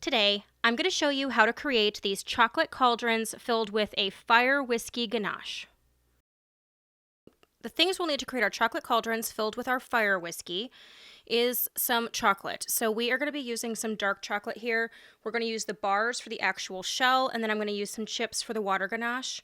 Today, I'm going to show you how to create these chocolate cauldrons filled with a Fire Whisky Ganache. The things we'll need to create our chocolate cauldrons filled with our Fire Whisky is some chocolate. So we are going to be using some dark chocolate here. We're going to use the bars for the actual shell, and then I'm going to use some chips for the water ganache.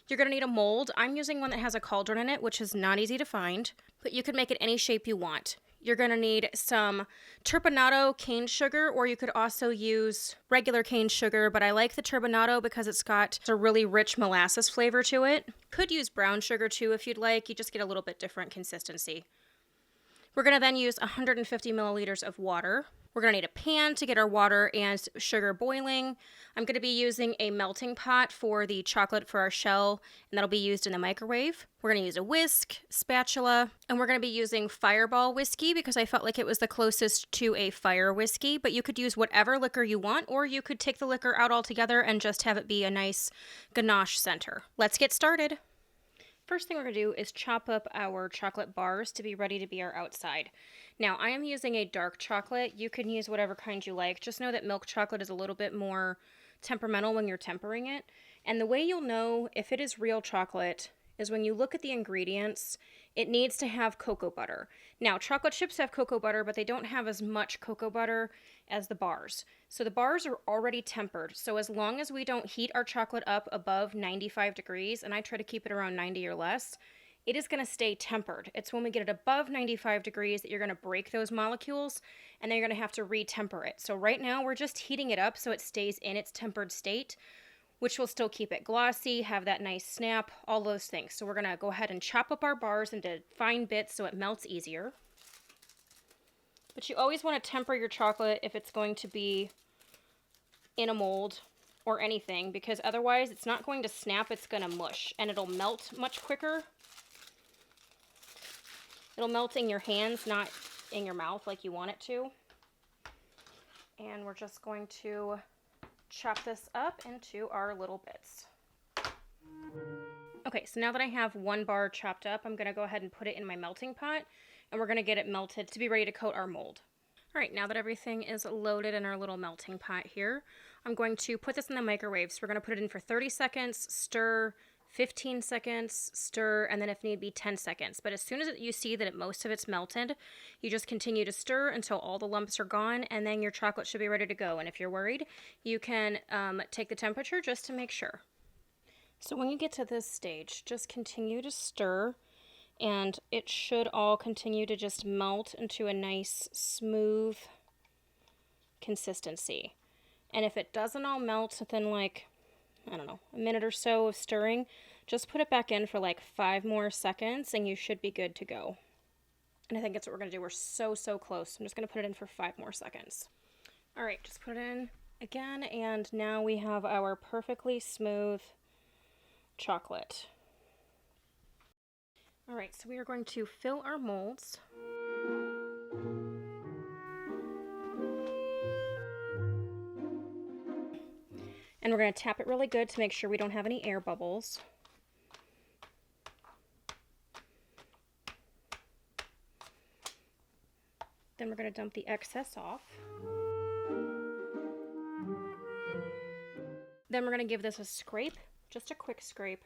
You're going to need a mold. I'm using one that has a cauldron in it, which is not easy to find, but you can make it any shape you want. You're going to need some turbinado cane sugar, or you could also use regular cane sugar, but I like the turbinado because it's got a really rich molasses flavor to it. Could use brown sugar too if you'd like. You just get a little bit different consistency. We're going to then use 150 milliliters of water. We're going to need a pan to get our water and sugar boiling. I'm going to be using a melting pot for the chocolate for our shell, and that'll be used in the microwave. We're going to use a whisk, spatula, and we're going to be using Fireball whiskey because I felt like it was the closest to a fire whiskey, but you could use whatever liquor you want, or you could take the liquor out altogether and just have it be a nice ganache center. Let's get started. First thing we're going to do is chop up our chocolate bars to be ready to be our outside. Now, I am using a dark chocolate. You can use whatever kind you like. Just know that milk chocolate is a little bit more temperamental when you're tempering it. And the way you'll know if it is real chocolate is when you look at the ingredients, it needs to have cocoa butter. Now, chocolate chips have cocoa butter, but they don't have as much cocoa butter as the bars. So the bars are already tempered. So as long as we don't heat our chocolate up above 95 degrees, and I try to keep it around 90 or less, it is going to stay tempered. It's when we get it above 95 degrees that you're going to break those molecules, and then you're going to have to re-temper it. So right now, we're just heating it up so it stays in its tempered state, which will still keep it glossy, have that nice snap, all those things. So we're going to go ahead and chop up our bars into fine bits so it melts easier. But you always want to temper your chocolate if it's going to be in a mold or anything, because otherwise it's not going to snap, it's going to mush, and it'll melt much quicker. It'll melt in your hands, not in your mouth like you want it to. And we're just going to chop this up into our little bits. Okay, so now that I have one bar chopped up, I'm going to go ahead and put it in my melting pot, and we're going to get it melted to be ready to coat our mold. All right, now that everything is loaded in our little melting pot here, I'm going to put this in the microwave. So we're going to put it in for 30 seconds, stir, 15 seconds, stir, and then if need be 10 seconds. But as soon as you see that most of it's melted, you just continue to stir until all the lumps are gone, and then your chocolate should be ready to go. And if you're worried, you can take the temperature just to make sure. So when you get to this stage, just continue to stir, and it should all continue to just melt into a nice, smooth consistency. And if it doesn't all melt within like, I don't know, a minute or so of stirring, just put it back in for like 5 more seconds and you should be good to go. And I think that's what we're going to do. We're so close. I'm just going to put it in for 5 more seconds. All right, just put it in again, and now we have our perfectly smooth chocolate. All right, so we are going to fill our molds. And we're going to tap it really good to make sure we don't have any air bubbles. Then we're going to dump the excess off. Then we're going to give this a scrape, just a quick scrape.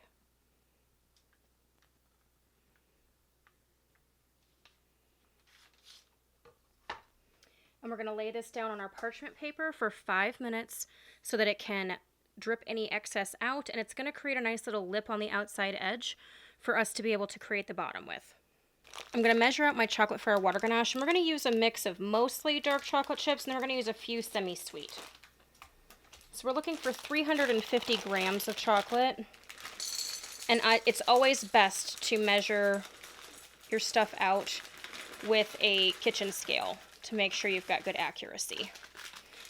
And we're going to lay this down on our parchment paper for 5 minutes so that it can drip any excess out, and it's going to create a nice little lip on the outside edge for us to be able to create the bottom with. I'm going to measure out my chocolate for our water ganache, and we're going to use a mix of mostly dark chocolate chips, and then we're going to use a few semi-sweet. So we're looking for 350 grams of chocolate, and it's always best to measure your stuff out with a kitchen scale to make sure you've got good accuracy.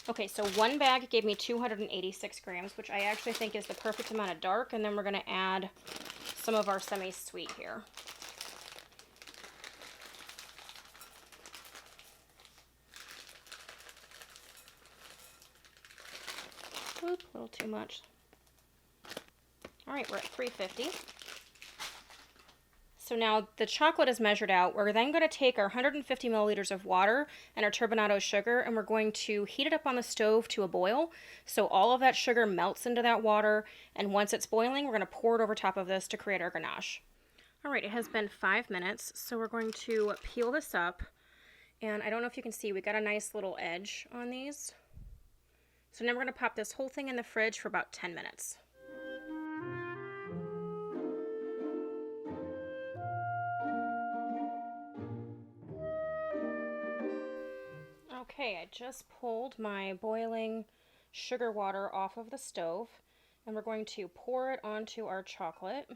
Okay, so one bag gave me 286 grams, which I actually think is the perfect amount of dark, and then we're going to add some of our semi-sweet here. Oop, a little too much. All right, we're at 350. So now the chocolate is measured out. We're then going to take our 150 milliliters of water and our turbinado sugar, and we're going to heat it up on the stove to a boil. So all of that sugar melts into that water, and once it's boiling, we're going to pour it over top of this to create our ganache. All right, it has been 5 minutes, so we're going to peel this up. And I don't know if you can see, we got a nice little edge on these. So now we're going to pop this whole thing in the fridge for about 10 minutes. Okay, I just pulled my boiling sugar water off of the stove, and we're going to pour it onto our chocolate.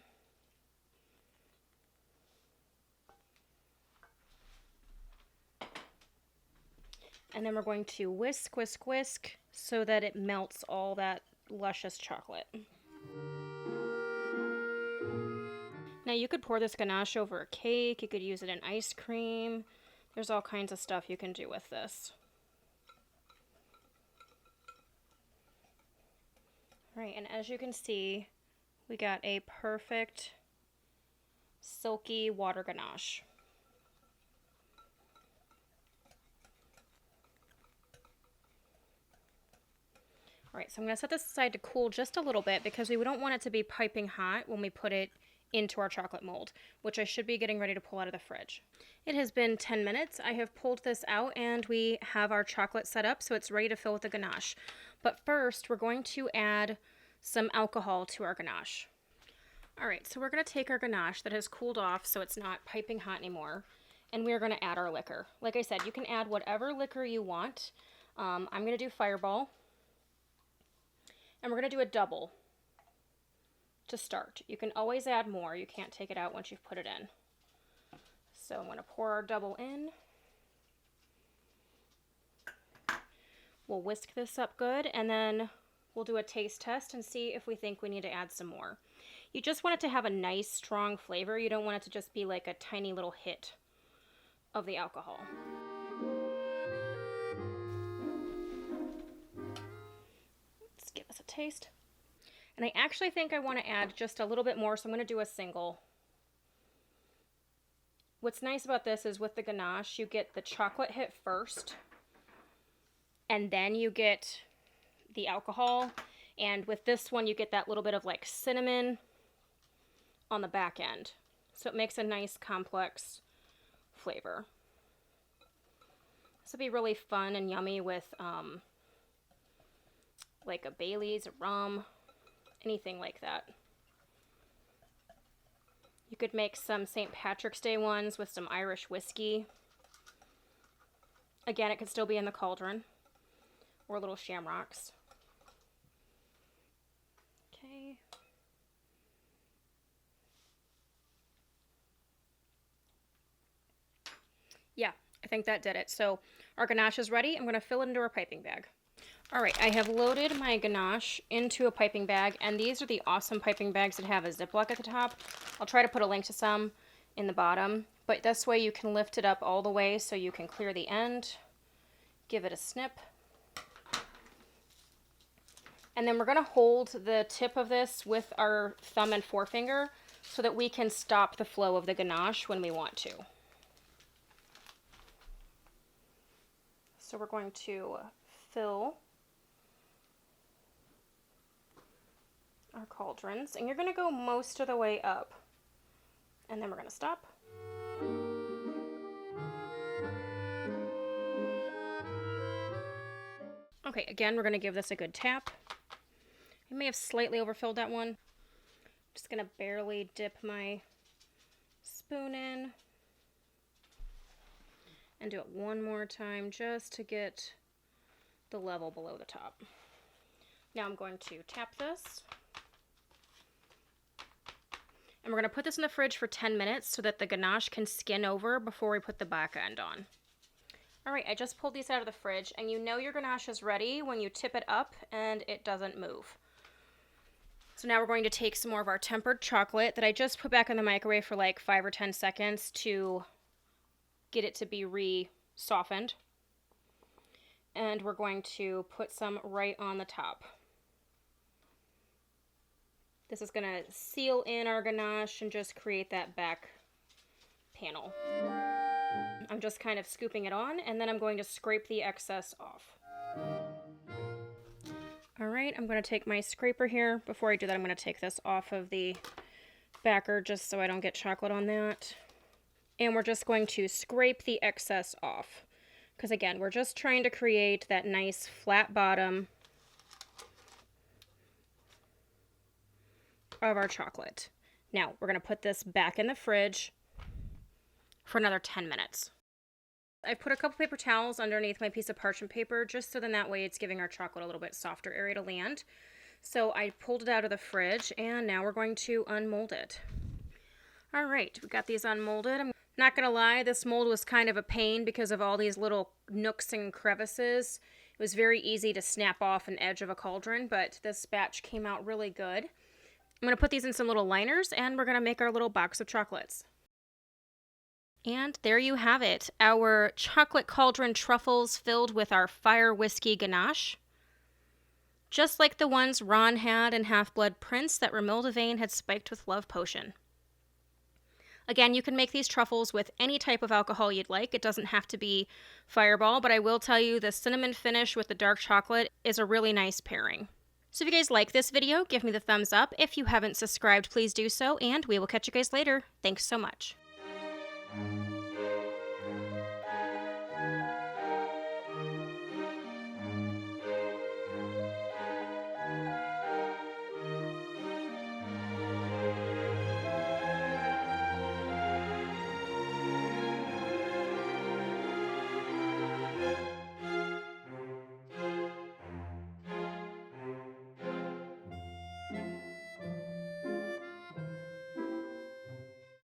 And then we're going to whisk, whisk, whisk so that it melts all that luscious chocolate. Now you could pour this ganache over a cake, you could use it in ice cream. There's all kinds of stuff you can do with this. Right, and as you can see, we got a perfect silky water ganache. All right, so I'm going to set this aside to cool just a little bit because we don't want it to be piping hot when we put it into our chocolate mold, which I should be getting ready to pull out of the fridge. It has been 10 minutes. I have pulled this out and we have our chocolate set up so it's ready to fill with the ganache. But first, we're going to add some alcohol to our ganache. All right, so we're going to take our ganache that has cooled off so it's not piping hot anymore, and we're going to add our liquor. Like I said, you can add whatever liquor you want. I'm going to do Fireball, and we're going to do a double to start. You can always add more. You can't take it out once you've put it in. So I'm going to pour our double in. We'll whisk this up good, and then we'll do a taste test and see if we think we need to add some more. You just want it to have a nice, strong flavor. You don't want it to just be like a tiny little hit of the alcohol. Let's give this a taste. And I actually think I want to add just a little bit more, so I'm going to do a single. What's nice about this is with the ganache, you get the chocolate hit first, and then you get the alcohol. And with this one, you get that little bit of like cinnamon on the back end. So it makes a nice complex flavor. This would be really fun and yummy with like a Bailey's, a rum, anything like that. You could make some St. Patrick's Day ones with some Irish whiskey. Again, it could still be in the cauldron or little shamrocks. Okay. Yeah, I think that did it. So our ganache is ready. I'm going to fill it into our piping bag. All right, I have loaded my ganache into a piping bag, and these are the awesome piping bags that have a Ziploc at the top. I'll try to put a link to some in the bottom, but this way you can lift it up all the way so you can clear the end, give it a snip. And then we're going to hold the tip of this with our thumb and forefinger so that we can stop the flow of the ganache when we want to. So we're going to fill our cauldrons, and you're going to go most of the way up, and then we're going to stop. Okay, again, we're going to give this a good tap. I may have slightly overfilled that one. Just going to barely dip my spoon in and do it one more time just to get the level below the top. Now I'm going to tap this. And we're going to put this in the fridge for 10 minutes so that the ganache can skin over before we put the back end on. All right, I just pulled these out of the fridge, and you know your ganache is ready when you tip it up and it doesn't move. So now we're going to take some more of our tempered chocolate that I just put back in the microwave for like 5 or 10 seconds to get it to be re-softened. And we're going to put some right on the top. This is going to seal in our ganache and just create that back panel. I'm just kind of scooping it on, and then I'm going to scrape the excess off. All right, I'm going to take my scraper here. Before I do that, I'm going to take this off of the backer just so I don't get chocolate on that. And we're just going to scrape the excess off. Because again, we're just trying to create that nice flat bottom of our chocolate. Now, we're going to put this back in the fridge for another 10 minutes. I put a couple paper towels underneath my piece of parchment paper just so then that way it's giving our chocolate a little bit softer area to land. So I pulled it out of the fridge and now we're going to unmold it. All right, we got these unmolded. I'm not gonna lie, this mold was kind of a pain because of all these little nooks and crevices. It was very easy to snap off an edge of a cauldron, but this batch came out really good. I'm gonna put these in some little liners and we're gonna make our little box of chocolates. And there you have it, our chocolate cauldron truffles filled with our Fire Whisky Ganache. Just like the ones Ron had in Half-Blood Prince that Romilda Vane had spiked with Love Potion. Again, you can make these truffles with any type of alcohol you'd like. It doesn't have to be Fireball, but I will tell you the cinnamon finish with the dark chocolate is a really nice pairing. So if you guys like this video, give me the thumbs up. If you haven't subscribed, please do so, and we will catch you guys later. Thanks so much.